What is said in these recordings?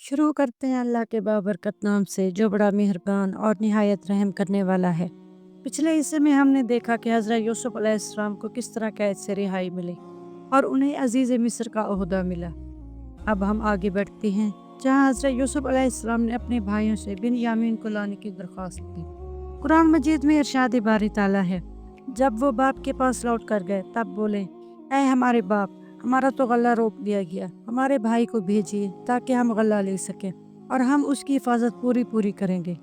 شروع کرتے ہیں اللہ کے بابرکت نام سے جو بڑا مہربان اور نہایت رحم کرنے والا ہے۔ پچھلے حصے میں ہم نے دیکھا کہ حضرت یوسف علیہ السلام کو کس طرح قید سے رہائی ملی اور انہیں عزیز مصر کا عہدہ ملا۔ اب ہم آگے بڑھتے ہیں جہاں حضرت یوسف علیہ السلام نے اپنے بھائیوں سے بنیامین کو لانے کی درخواست کی۔ قرآن مجید میں ارشاد باری تعالیٰ ہے، جب وہ باپ کے پاس لوٹ کر گئے تب بولے، اے ہمارے باپ، ہمارا تو غلہ روک دیا گیا، ہمارے بھائی کو بھیجیے تاکہ ہم غلہ لے سکیں اور ہم اس کی حفاظت پوری کریں گے۔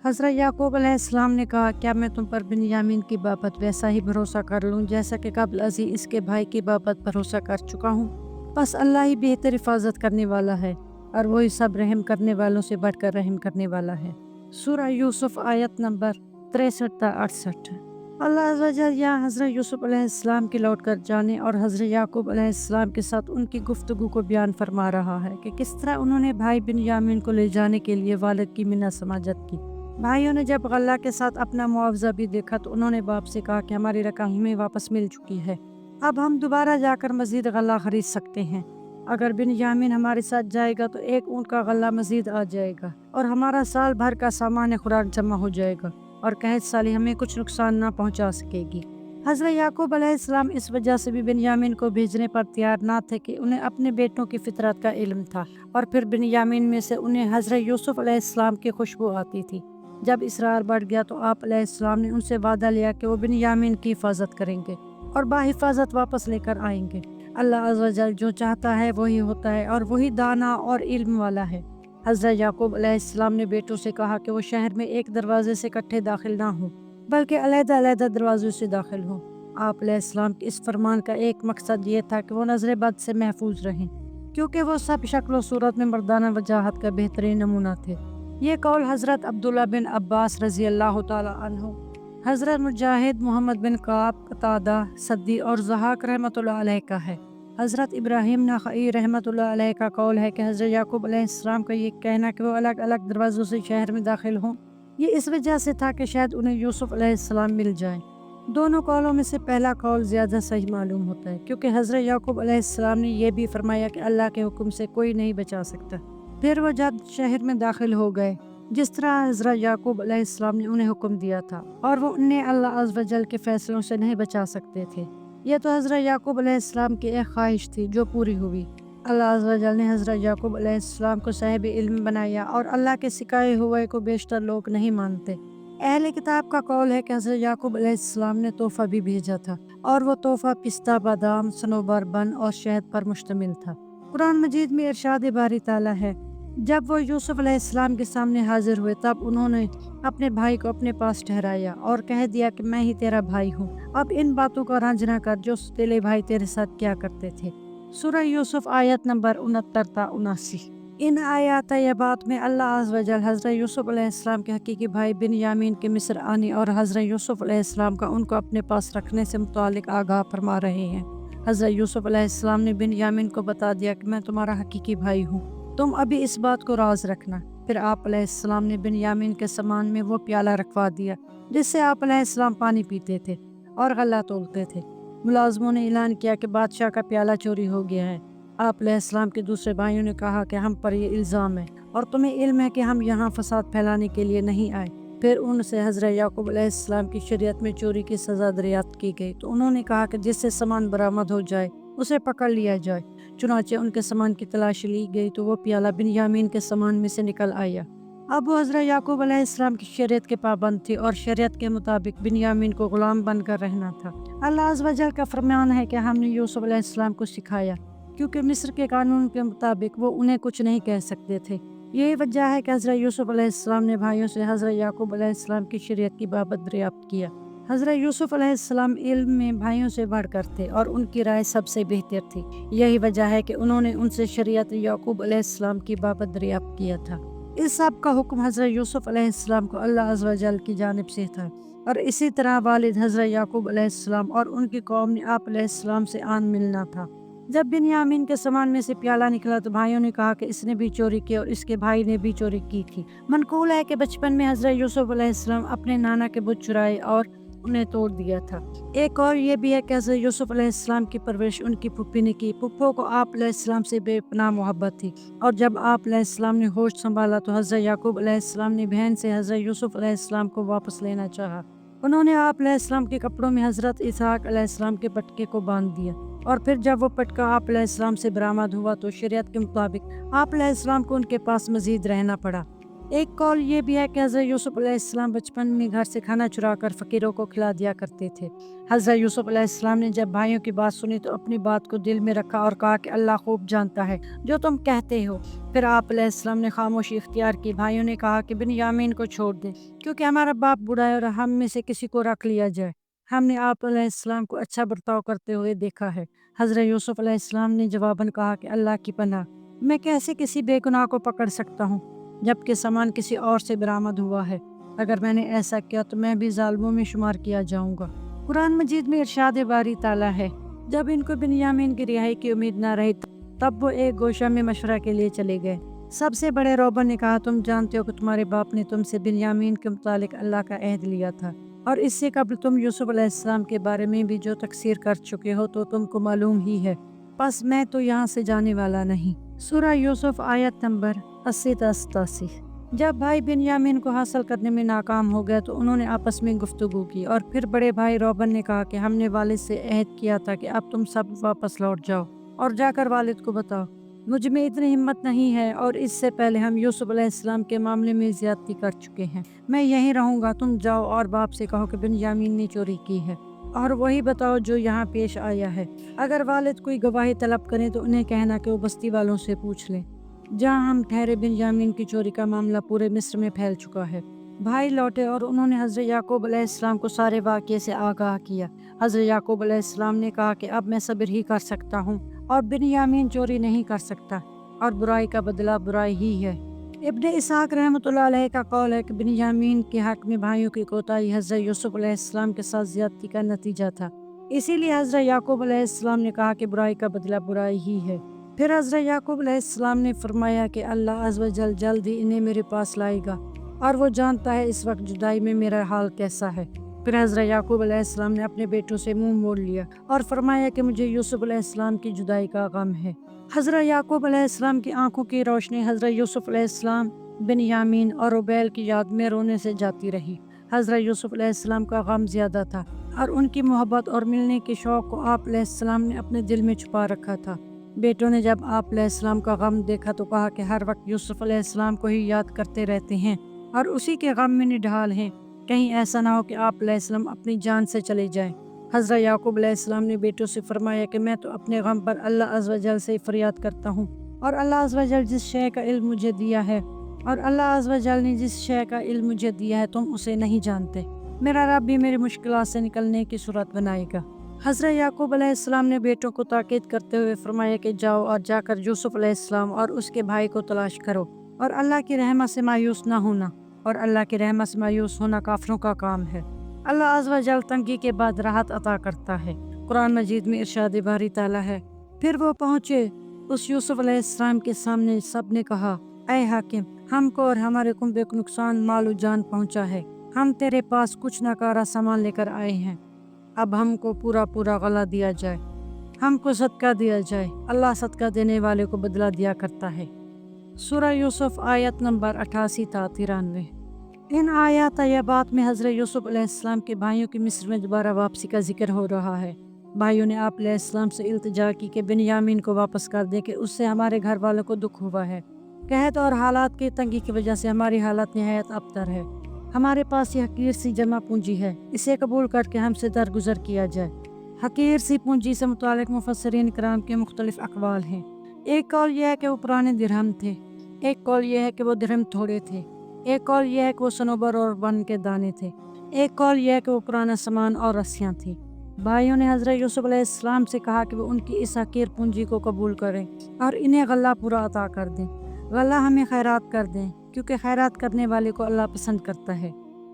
حضرت یعقوب علیہ السلام نے کہا، کیا میں تم پر بنیامین کی بابت ویسا ہی بھروسہ کر لوں جیسا کہ قبل ازیں اس کے بھائی کی بابت بھروسہ کر چکا ہوں؟ بس اللہ ہی بہتر حفاظت کرنے والا ہے اور وہی سب رحم کرنے والوں سے بڑھ کر رحم کرنے والا ہے۔ سورہ یوسف آیت نمبر 63 تا 68۔ اللہ عز و جل یہاں حضرت یوسف علیہ السلام کے لوٹ کر جانے اور حضرت یعقوب علیہ السلام کے ساتھ ان کی گفتگو کو بیان فرما رہا ہے کہ کس طرح انہوں نے بھائی بنیامین کو لے جانے کے لیے والد کی منت سماجت کی۔ بھائیوں نے جب غلہ کے ساتھ اپنا معاوضہ بھی دیکھا تو انہوں نے باپ سے کہا کہ ہماری رقم ہمیں واپس مل چکی ہے، اب ہم دوبارہ جا کر مزید غلہ خرید سکتے ہیں۔ اگر بنیامین ہمارے ساتھ جائے گا تو 1 اونٹ کا غلہ مزید آ جائے گا اور ہمارا سال بھر کا سامان خوراک جمع ہو جائے گا اور قحط سالی ہمیں کچھ نقصان نہ پہنچا سکے گی۔ حضرت یعقوب علیہ السلام اس وجہ سے بھی بنیامین کو بھیجنے پر تیار نہ تھے کہ انہیں اپنے بیٹوں کی فطرت کا علم تھا، اور پھر بنیامین میں سے انہیں حضرت یوسف علیہ السلام کی خوشبو آتی تھی۔ جب اصرار بڑھ گیا تو آپ علیہ السلام نے ان سے وعدہ لیا کہ وہ بنیامین کی حفاظت کریں گے اور باحفاظت واپس لے کر آئیں گے۔ اللہ عز و جل جو چاہتا ہے وہی ہوتا ہے اور وہی دانا اور علم والا ہے۔ حضرت یعقوب علیہ السلام نے بیٹوں سے کہا کہ وہ شہر میں ایک دروازے سے اکٹھے داخل نہ ہوں بلکہ علیحدہ دروازوں سے داخل ہوں۔ آپ علیہ السلام کے اس فرمان کا ایک مقصد یہ تھا کہ وہ نظر بد سے محفوظ رہیں، کیونکہ وہ سب شکل و صورت میں مردانہ وجاہت کا بہترین نمونہ تھے۔ یہ قول حضرت عبداللہ بن عباس رضی اللہ تعالی عنہ، حضرت مجاہد، محمد بن کعب، قتادہ، سدی اور ضحاک رحمۃ اللہ علیہ کا ہے۔ حضرت ابراہیم نخعی رحمۃ اللہ علیہ کا قول ہے کہ حضرت یعقوب علیہ السلام کا یہ کہنا کہ وہ الگ الگ دروازوں سے شہر میں داخل ہوں، یہ اس وجہ سے تھا کہ شاید انہیں یوسف علیہ السلام مل جائیں۔ دونوں قولوں میں سے پہلا قول زیادہ صحیح معلوم ہوتا ہے، کیونکہ حضرت یعقوب علیہ السلام نے یہ بھی فرمایا کہ اللہ کے حکم سے کوئی نہیں بچا سکتا۔ پھر وہ جب شہر میں داخل ہو گئے جس طرح حضرت یعقوب علیہ السلام نے انہیں حکم دیا تھا، اور وہ انہیں اللہ عز و جل کے فیصلوں سے نہیں بچا سکتے تھے۔ یہ تو حضرت یعقوب علیہ السلام کی ایک خواہش تھی جو پوری ہوئی۔ اللہ عز و جل نے حضرت یعقوب علیہ السلام کو صاحب علم بنایا اور اللہ کے سکھائے ہوئے کو بیشتر لوگ نہیں مانتے۔ اہل کتاب کا قول ہے کہ حضرت یعقوب علیہ السلام نے تحفہ بھی بھیجا تھا، اور وہ تحفہ پستہ، بادام، صنوبر، بن اور شہد پر مشتمل تھا۔ قرآن مجید میں ارشاد باری تعالیٰ ہے، جب وہ یوسف علیہ السلام کے سامنے حاضر ہوئے تب انہوں نے اپنے بھائی کو اپنے پاس ٹھہرایا اور کہہ دیا کہ میں ہی تیرا بھائی ہوں، اب ان باتوں کا رنج نہ کر جو ستیلے بھائی تیرے ساتھ کیا کرتے تھے۔ سورہ یوسف آیت نمبر 69 تا 79۔ ان آیات طیبات میں اللہ عز و جل حضرت یوسف علیہ السلام کے حقیقی بھائی بنیامین کے مصر آنے اور حضرت یوسف علیہ السلام کا ان کو اپنے پاس رکھنے سے متعلق آگاہ فرما رہے ہیں۔ حضرت یوسف علیہ السلام نے بنیامین کو بتا دیا کہ میں تمہارا حقیقی بھائی ہوں، تم ابھی اس بات کو راز رکھنا۔ پھر آپ علیہ السلام نے بنیامین کے سامان میں وہ پیالہ رکھوا دیا جس سے آپ علیہ السلام پانی پیتے تھے اور غلہ تولتے تھے۔ ملازموں نے اعلان کیا کہ بادشاہ کا پیالہ چوری ہو گیا ہے۔ آپ علیہ السلام کے دوسرے بھائیوں نے کہا کہ ہم پر یہ الزام ہے اور تمہیں علم ہے کہ ہم یہاں فساد پھیلانے کے لیے نہیں آئے۔ پھر ان سے حضرت یعقوب علیہ السلام کی شریعت میں چوری کی سزا دریافت کی گئی تو انہوں نے کہا کہ جس سے سامان برآمد ہو جائے اسے پکڑ لیا جائے۔ چنانچہ ان کے سامان کی تلاشی لی گئی تو وہ پیالہ بنیامین کے سامان میں سے نکل آیا۔ اب وہ حضرت یعقوب علیہ السلام کی شریعت کے پابند تھی اور شریعت کے مطابق بنیامین کو غلام بن کر رہنا تھا۔ اللہ عز و جل کا فرمان ہے کہ ہم نے یوسف علیہ السلام کو سکھایا، کیونکہ مصر کے قانون کے مطابق وہ انہیں کچھ نہیں کہہ سکتے تھے۔ یہی وجہ ہے کہ حضرت یوسف علیہ السلام نے بھائیوں سے حضرت یعقوب علیہ السلام کی شریعت کی بابت دریافت کیا۔ حضرت یوسف علیہ السلام علم میں بھائیوں سے بڑھ کر تھے اور ان کی رائے سب سے بہتر تھی۔ یہی وجہ ہے کہ انہوں نے ان سے شریعت یعقوب علیہ السلام کی بابت دریافت کیا تھا۔ اس سب کا حکم حضرت یوسف علیہ السلام کو اللہ عز و جل کی جانب سے تھا، اور اسی طرح والد حضرت یعقوب علیہ السلام اور ان کی قوم نے آپ علیہ السلام سے آن ملنا تھا۔ جب بنیامین کے سامان میں سے پیالہ نکلا تو بھائیوں نے کہا کہ اس نے بھی چوری کی اور اس کے بھائی نے بھی چوری کی تھی۔ منقول ہے کہ بچپن میں حضرت یوسف علیہ السلام اپنے نانا کے بت چرائے اور उन्हें तोड़ दिया था। एक और ये भी है कि हज़रत यूसुफ अलैहिस्सलाम की परवरिश उनकी फूफी ने की। फूफो को आप अलैहिस्सलाम से बेपनाह मोहब्बत थी और जब आप अलैहिस्सलाम ने होश संभाला तो हज़रत याकूब अलैहिस्सलाम ने बहन से हज़रत यूसुफ अलैहिस्सलाम को वापस लेना चाहा। उन्होंने आप अलैहिस्सलाम के कपड़ों में हज़रत इसहाक अलैहिस्सलाम के पटके को बांध दिया और फिर जब वो पटका आप अलैहिस्सलाम से बरामद हुआ तो शरीयत के मुताबिक आप अलैहिस्सलाम को उनके पास मजीद रहना पड़ा। एक कौल ये भी है कि हज़रत यूसुफ अलैहिस्सलाम बचपन में घर से खाना चुराकर फ़कीरों को खिला दिया करते थे। हज़रत यूसुफ अलैहिस्सलाम ने जब भाइयों की बात सुनी तो अपनी बात को दिल में रखा और कहा कि अल्लाह खूब जानता है जो तुम कहते हो। फिर आप अलैहिस्सलाम ने खामोशी इख्तियार की। भाइयों ने कहा कि बिन्यामीन को छोड़ दें क्योंकि हमारा बाप बूढ़ा है और हम में से किसी को रख लिया जाए। हमने आप अलैहिस्सलाम को अच्छा बर्ताव करते हुए देखा है। हज़रत यूसुफ अलैहिस्सलाम ने जवाबन कहा कि अल्लाह की पनाह, मैं कैसे किसी बेगुनाह को पकड़ सकता हूँ जबकि सामान किसी और से बरामद हुआ है। अगर मैंने ऐसा किया तो मैं भी जालिमों में शुमार किया जाऊंगा। कुरान मजीद में इरशाद बारी ताला है, जब इनको बिन्यामीन की रिहाई की उम्मीद न रही तब वो एक गोशा में मशवरा के लिए चले गए। सबसे बड़े रोबन ने कहा, तुम जानते हो कि तुम्हारे बाप ने तुमसे बिन्यामीन के मुतालिक अल्लाह का अहद लिया था और इससे कबल तुम यूसुफ अलैहिस्सलाम के बारे में भी जो तकसीर कर चुके हो तो तुमको मालूम ही है। बस मैं तो यहाँ से जाने वाला नहीं। सूरह यूसुफ आयत नंबर 80-87। जब भाई बिन्यामीन को हासिल करने में नाकाम हो गया तो उन्होंने आपस में गुफ्तगू की और फिर बड़े भाई रोबन ने कहा कि हमने वालिद से अहद किया था कि अब तुम सब वापस लौट जाओ और जाकर वालिद को बताओ मुझ में इतनी हिम्मत नहीं है और इससे पहले हम यूसुफ अलैहिस्सलाम के मामले में ज्यादती कर चुके हैं। मैं यहीं रहूंगा, तुम जाओ और बाप से कहो कि बिन्यामीन ने चोरी की है और वही बताओ जो यहाँ पेश आया है। अगर वालिद कोई गवाही तलब करें तो उन्हें कहना कि वो बस्ती वालों से पूछ लें जहाँ हम ठहरे। बिन्यामीन की चोरी का मामला पूरे मिस्र में फैल चुका है। भाई लौटे और उन्होंने हज़रत याकूब अलैहिस्सलाम को सारे वाक़ये से आगाह किया। हज़रत याकूब अलैहिस्सलाम ने कहा कि अब मैं सब्र ही कर सकता हूँ और बिन्यामीन चोरी नहीं कर सकता और बुराई का बदला बुराई ही है। इब्ने इसहाक रहमतुल्लाह अलैह का कौल है कि बिन्यामीन के हक में भाइयों की कोताही हज़रत यूसुफ अलैहिस्सलाम के साथ ज्यादती का नतीजा था। इसीलिए हज़रत याकूब अलैहिस्सलाम ने कहा कि बुराई का बदला बुराई ही है। फिर हज़रत याकूब अलैहिस्सलाम ने फरमाया कि अल्लाह अज़्ज़ व जल जल्द ही इन्हें मेरे पास लाएगा और वो जानता है इस वक्त जुदाई में मेरा हाल कैसा है। फिर हज़रत याकूब अलैहिस्सलाम ने अपने बेटों से मुंह मोड़ लिया और फरमाया कि मुझे यूसुफ अलैहिस्सलाम की जुदाई का गम है। हज़रत याकूब अलैहिस्सलाम की आंखों की रोशनी हज़रत यूसुफ अलैहिस्सलाम, बिन्यामीन और रुबैल की याद में रोने से जाती रही। हज़रत यूसुफ अलैहिस्सलाम का गम ज़्यादा था और उनकी मोहब्बत और मिलने के शौक़ को आप अलैहिस्सलाम ने अपने दिल में छुपा रखा था। बेटों ने जब आप अलैहिस्सलाम का गम देखा तो कहा कि हर वक्त यूसुफ अलैहिस्सलाम को ही याद करते रहते हैं और उसी के गम में निढाल हैं। कहीं ऐसा ना हो कि आप अलैहिस्सलाम अपनी जान से चले जाएं। हज़रत याकूब अलैहिस्सलाम ने बेटों से फरमाया कि मैं तो अपने गम पर अल्लाह अज़्ज़ व जल से फरियाद करता हूँ और अल्लाह अज़्ज़ व जल जिस शय का इल्म मुझे दिया है और अल्लाह अज़्ज़ व जल ने जिस शय का इल्म मुझे दिया है तुम उसे नहीं जानते। मेरा रब भी मेरी मुश्किलात से निकलने की सूरत बनाएगा। हज़रत याकूब अलैहिस्सलाम ने बेटों को ताकीद करते हुए फरमाया कि जाओ और जाकर यूसुफ अलैहिस्सलाम और उसके भाई को तलाश करो और अल्लाह की रहमत से मायूस ना होना और अल्लाह की रहमत से मायूस होना काफिरों का काम है। अल्लाह अज़्ज़ व जल तंगी के बाद राहत अता करता है। कुरान मजीद में इरशाद बारी ताला है, फिर वो पहुँचे उस यूसुफ अलैहिस्सलाम के सामने। सब ने कहा, ऐ हाकिम, हमको और हमारे कुंबे को नुकसान माल जान पहुँचा है। हम तेरे पास कुछ नकारा सामान लेकर आए हैं। अब हमको पूरा पूरा गला दिया जाए, हमको सदका दिया जाए। अल्लाह सदका देने वाले को बदला दिया करता है। सूरह यूसुफ आयत नंबर 88-93। इन आयत तय्यबात में हज़रत यूसुफ अलैहिस्सलाम के भाइयों की मिस्र में दोबारा वापसी का जिक्र हो रहा है। भाइयों ने आप अलैहिस्सलाम से इल्तिजा की कि बिन्यामीन को वापस कर दे कि उससे हमारे घर वालों को दुख हुआ है। कहत और हालात की तंगी की वजह से हमारी हालत निहायत अबतर है। हमारे पास ये हकीर सी जमा पूंजी है, इसे कबूल करके हमसे दरगुजर किया जाए। हकीर सी पूंजी से मुतालिक मुफस्सिरीन किराम के मुख्तलिफ अक़वाल हैं। एक कौल यह है कि वो पुराने दिरहम थे, एक कौल यह है कि वो दिरहम थोड़े थे, एक कौल यह है कि वो सनोबर और बन के दाने थे, एक कौल यह है कि वो पुराना सामान और रस्सियाँ थी। भाइयों ने हज़रत यूसुफ अलैहिस्सलाम से कहा कि वो उनकी इस हकीर पूंजी को कबूल करें और इन्हें गल्ला पूरा अता कर दें। गल्ला हमें खैरात कर दें क्योंकि खैरात करने वाले को अल्लाह पसंद करता है।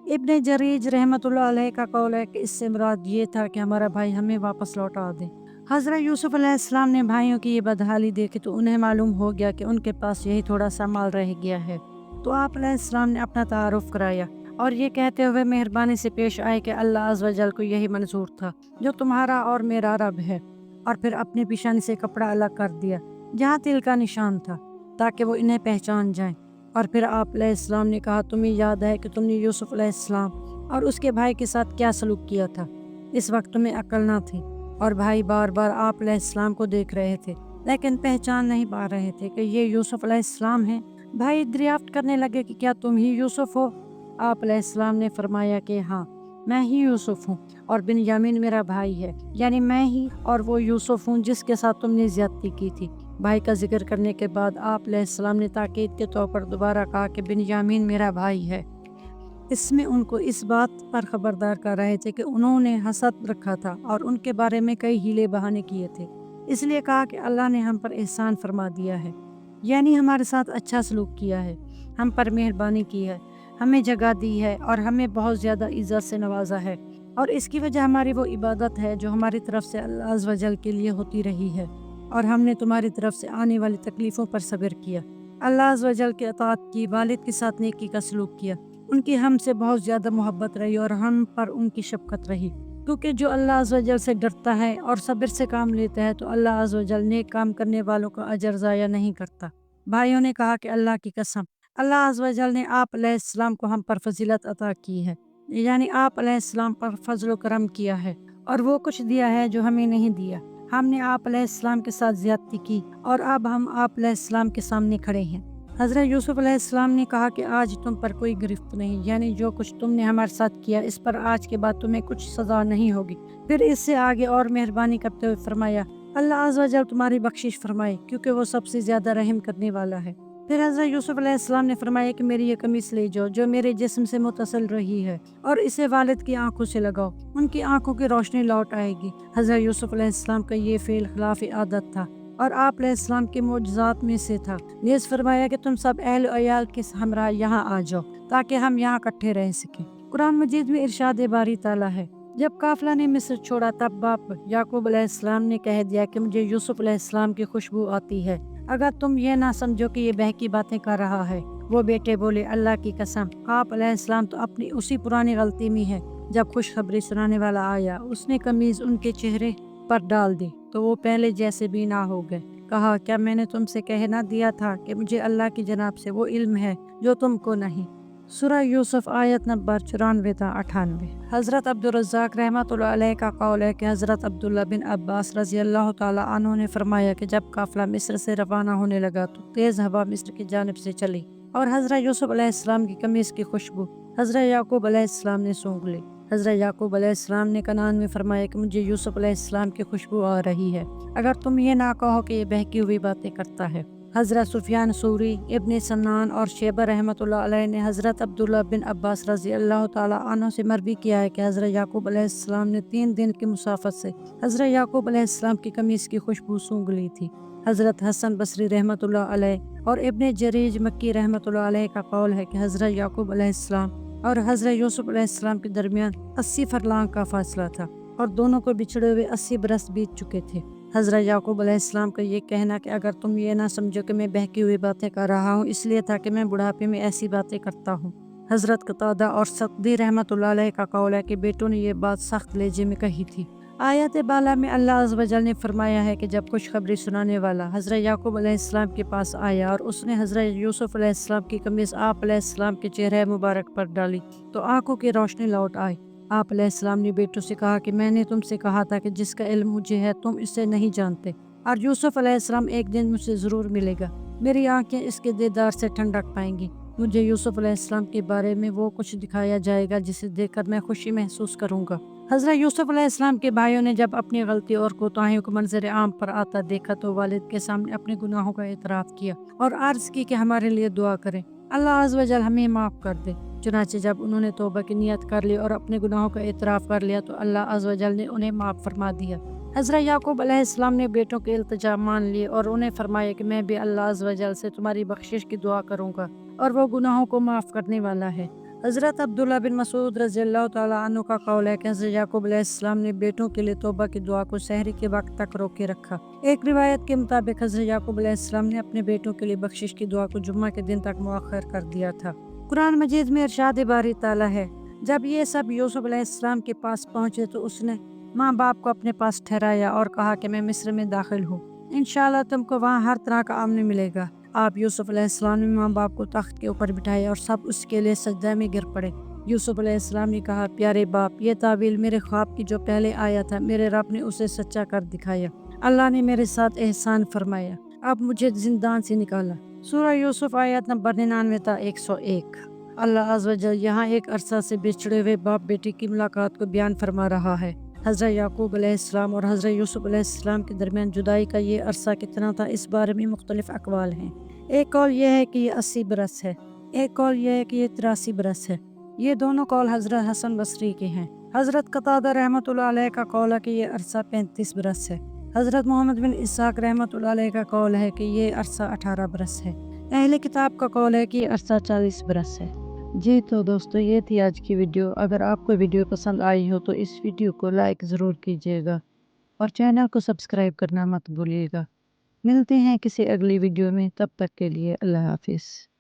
इब्ने जरीज रहमतुल्लाह अलैह का कौल है कि इससे मुराद ये था कि हमारा भाई हमें वापस लौटा दे। हज़रत यूसुफ अलैहिस्सलाम ने भाइयों की ये बदहाली देखी तो उन्हें मालूम हो गया कि उनके पास यही थोड़ा सा माल रह गया है। तो आप अलैहिस्सलाम ने अपना तारुफ कराया और ये कहते हुए मेहरबानी से पेश आए कि अल्लाह अज़्ज़ व जल को यही मंजूर था जो तुम्हारा और मेरा रब है। और फिर अपनी पेशानी से कपड़ा अलग कर दिया जहाँ तिल का निशान था, ताकि वो इन्हें पहचान जाएं। और फिर आप अलैहिस्सलाम ने कहा, तुम्हें याद है कि तुमने यूसुफ अलैहिस्सलाम और उसके भाई के साथ क्या सलूक किया था। इस वक्त तुम्हें अक्ल ना थी और भाई बार बार आप अलैहिस्सलाम को देख रहे थे, लेकिन पहचान नहीं पा रहे थे कि ये यूसुफ अलैहिस्सलाम हैं। भाई दरियाफ्त करने लगे कि क्या तुम ही यूसुफ हो? आप अलैहिस्सलाम ने फरमाया कि हाँ, मैं ही यूसुफ हूँ और बिन्यामीन मेरा भाई है, यानी मैं ही और वो यूसुफ हूँ जिसके साथ तुमने ज्यादती की थी। भाई का जिक्र करने के बाद आप अलैहिस्सलाम ने ताकीद के तौर पर दोबारा कहा कि बिन्यामीन मेरा भाई है। इसमें उनको इस बात पर खबरदार कर रहे थे कि उन्होंने हसद रखा था और उनके बारे में कई हीले बहाने किए थे। इसलिए कहा कि अल्लाह ने हम पर एहसान फरमा दिया है, यानी हमारे साथ अच्छा सलूक किया है, हम पर मेहरबानी की है, हमें जगह दी है और हमें बहुत ज़्यादा इज़्ज़त से नवाजा है। और इसकी वजह हमारी वो इबादत है जो हमारी तरफ से अल्लाह अज़्ज़ व जल के लिए होती रही है, और हमने तुम्हारी तरफ से आने वाली तकलीफ़ों पर सब्र किया, अल्लाह अज़्ज़ व जल के अताअत की, वालिद के साथ नेकी का सलूक किया। उनकी हमसे बहुत ज़्यादा मोहब्बत रही और हम पर उनकी शफ़क़त रही, क्योंकि जो अल्लाह अज़्ज़ व जल से डरता है और सब्र से काम लेता है तो अल्लाह अज़्ज़ व जल नेक काम करने वालों का अजर ज़ाया नहीं करता। भाइयों ने कहा कि अल्लाह की कसम, अल्लाह अज़्ज़ व जल ने आप अलैहिस्सलाम को हम पर फजीलत अता की है, यानी आप अलैहिस्सलाम पर फजल करम किया है और वो कुछ दिया है जो हमें नहीं दिया। हमने आप अलैहिस्सलाम के साथ ज्यादती की और अब हम आप अलैहिस्सलाम के सामने खड़े हैं। हज़रत यूसुफ अलैहिस्सलाम ने कहा कि आज तुम पर कोई गिरफ्त नहीं, यानी जो कुछ तुमने हमारे साथ किया इस पर आज के बाद तुम्हें कुछ सज़ा नहीं होगी। फिर इससे आगे और मेहरबानी करते हुए फरमाया, अल्लाह अज़्ज़ व जल तुम्हारी बख्शिश फरमाए, क्योंकि वो सबसे ज़्यादा रहम करने वाला है। फिर हज़रत यूसुफ अलैहिस्सलाम ने फरमाया कि मेरी ये कमीज़ ले जाओ जो मेरे जिस्म से मुतसल रही है और इसे वालिद की आंखों से लगाओ, उनकी आंखों की रोशनी लौट आएगी। हज़रत यूसुफ अलैहिस्सलाम का ये फ़ेल खिलाफ आदत था और आप अलैहिस्सलाम के मोजज़ात में से था। नेज़ फरमाया कि तुम सब अहल अयाल के हमरा यहाँ आ जाओ ताकि हम यहाँ इकट्ठे रह सकें। कुरान मजीद में इरशाद बारी ताला है, जब काफिला ने मिस्र छोड़ा तब बाप याकूब अलैहिस्सलाम ने कह दिया कि मुझे यूसुफ अलैहिस्सलाम की खुशबू आती है, अगर तुम ये ना समझो कि ये बहकी बातें कर रहा है। वो बेटे बोले, अल्लाह की कसम, आप अलैहिस्सलाम तो अपनी उसी पुरानी गलती में है। जब खुशखबरी सुनाने वाला आया उसने कमीज उनके चेहरे पर डाल दी तो वो पहले जैसे भी ना हो गए। कहा, क्या मैंने तुमसे कह ना दिया था कि मुझे अल्लाह की जनाब से वो इल्म है जो तुमको नहीं। सूरह यूसुफ आयत नंबर 94 था 98। हज़रत अब्दुल रज़्ज़ाक़ रहमतुल्लाह अलैह का कौल है कि हज़रत अब्दुल्ला बिन अब्बास रज़ी अल्लाह ताला अन्हु ने फरमाया कि जब काफ़िला मिस्र से रवाना होने लगा तो तेज़ हवा मिस्र की जानिब से चली और हज़रत यूसुफ अलैहिस्सलाम की कमीज़ की खुशबू हज़रत याकूब अलैहिस्सलाम ने सूंघ ली। हज़रत याकूब अलैहिस्सलाम ने कनान में फरमाया कि मुझे यूसुफ अलैहिस्सलाम की खुशबू आ रही है, अगर तुम ये ना कहो कि ये बहकी हुई बातें करता है। हज़रत सुफियान सूरी, इब्ने सन्नान और शेबा रहमतुल्लाह अलैह ने हज़रत अब्दुल्ला बिन अब्बास रज़ी अल्लाह ताला अन्हु से मरवी किया है कि हज़रत याकूब अलैहिस्सलाम ने 3 दिन की मुसाफत से हज़रत याकूब अलैहिस्सलाम की कमीज़ की खुशबू सूंघ ली थी। हज़रत हसन बसरी रहमतुल्लाह अलैह और इब्ने जरीज मक्की रहमतुल्लाह अलैह का कौल है कि हज़रत याकूब अलैहिस्सलाम और हज़रत यूसुफ अलैहिस्सलाम के दरमियान 80 फरलांग का फासला था और दोनों को बिछड़े हुए 80 बरस बीत चुके थे। हज़रत याकूब अलैहिस्सलाम का ये कहना कि अगर तुम ये ना समझो कि मैं बहकी हुई बातें कर रहा हूँ इसलिए था कि मैं बुढ़ापे में ऐसी बातें करता हूँ। हज़रत कतादा और सक़दी रहमतुल्लाह अलैह का कौल है कि बेटों ने ये बात सख्त लहजे में कही थी। आयत बाला में अल्लाह अज़्ज़ व जल ने फरमाया है कि जब खुशखबरी सुनाने वाला हज़रत याकूब अलैहिस्सलाम के पास आया और उसने हज़रत यूसुफ अलैहिस्सलाम की कमीज़ आप अलैहिस्सलाम के चेहरे मुबारक पर डाली तो आंखों की रोशनी लौट आई। आप अलैहिस्सलाम ने बेटों से कहा कि मैंने तुमसे कहा था कि जिसका इल्म मुझे है तुम इसे नहीं जानते, और यूसुफ अलैहिस्सलाम एक दिन मुझसे ज़रूर मिलेगा, मेरी आंखें इसके दीदार से ठंडक पाएंगी। मुझे यूसुफ अलैहिस्सलाम के बारे में वो कुछ दिखाया जाएगा जिसे देखकर मैं खुशी महसूस करूँगा। हज़रत यूसुफ अलैहिस्सलाम के भाइयों ने जब अपनी गलती और कोताहियों को मंजर आम पर आता देखा तो वालिद के सामने अपने गुनाहों का एतराफ़ किया और अर्ज़ की कि हमारे लिए दुआ करें, अल्लाह अज़्ज़ व जल हमें माफ़ कर दे। चुनांचे जब उन्होंने तौबा की नियत कर ली और अपने गुनाहों का एतराफ़ कर लिया तो अल्लाह अज़्ज़ व जल ने उन्हें माफ़ फरमा दिया। हज़रत याकूब अलैहिस्सलाम ने बेटों के इल्तिजा मान लिए और उन्हें फरमाया कि मैं भी अल्लाह अज़्ज़ व जल से तुम्हारी बख्शिश की दुआ करूँगा और वो गुनाहों को माफ़ करने वाला है। हज़रत अब्दुल्ला बिन मसूद रज़ी अल्लाह ताला अन्हु का कौल है कि हज़रत याकूब अलैहिस्सलाम ने बेटों के लिए तौबा की दुआ को सहरी के वक्त तक रोके रखा। एक रिवायत के मुताबिक हज़रत याकूब अलैहिस्सलाम ने अपने बेटों के लिए बख्शिश की दुआ को जुम्मा के दिन तक मुअख्खर कर दिया था। قرآن مجید میں ارشاد باری تعالیٰ ہے، جب یہ سب یوسف علیہ السلام کے پاس پہنچے تو اس نے ماں باپ کو اپنے پاس ٹھہرایا اور کہا کہ میں مصر میں داخل ہوں، انشاءاللہ تم کو وہاں ہر طرح کا امن ملے گا۔ آپ یوسف علیہ السلام نے ماں باپ کو تخت کے اوپر بٹھایا اور سب اس کے لیے سجدہ میں گر پڑے۔ یوسف علیہ السلام نے کہا، پیارے باپ، یہ تعویل میرے خواب کی جو پہلے آیا تھا، میرے رب نے اسے سچا کر دکھایا۔ اللہ نے میرے ساتھ احسان فرمایا، اب مجھے زندان سے نکالا۔ سورہ یوسف آیت نمبر 99 تا 101۔ اللہ عز و جل یہاں ایک عرصہ سے بچھڑے ہوئے باپ بیٹی کی ملاقات کو بیان فرما رہا ہے۔ حضرت یعقوب علیہ السلام اور حضرت یوسف علیہ السلام کے درمیان جدائی کا یہ عرصہ کتنا تھا، اس بارے میں مختلف اقوال ہیں۔ ایک قول یہ ہے کہ یہ 80 برس ہے، ایک قول یہ ہے کہ یہ 83 برس ہے۔ یہ دونوں قول حضرت حسن بصری کے ہیں۔ حضرت قتادہ رحمۃ اللہ علیہ کا قول ہے کہ یہ عرصہ 35 برس ہے۔ حضرت محمد بن اسحاق رحمۃ اللہ علیہ کا قول ہے کہ یہ عرصہ 18 برس ہے۔ اہل کتاب کا قول ہے کہ یہ عرصہ 40 برس ہے۔ جی تو دوستو، یہ تھی آج کی ویڈیو۔ اگر آپ کو ویڈیو پسند آئی ہو تو اس ویڈیو کو لائک ضرور کیجیے گا اور چینل کو سبسکرائب کرنا مت بھولیے گا۔ ملتے ہیں کسی اگلی ویڈیو میں، تب تک کے لیے اللہ حافظ۔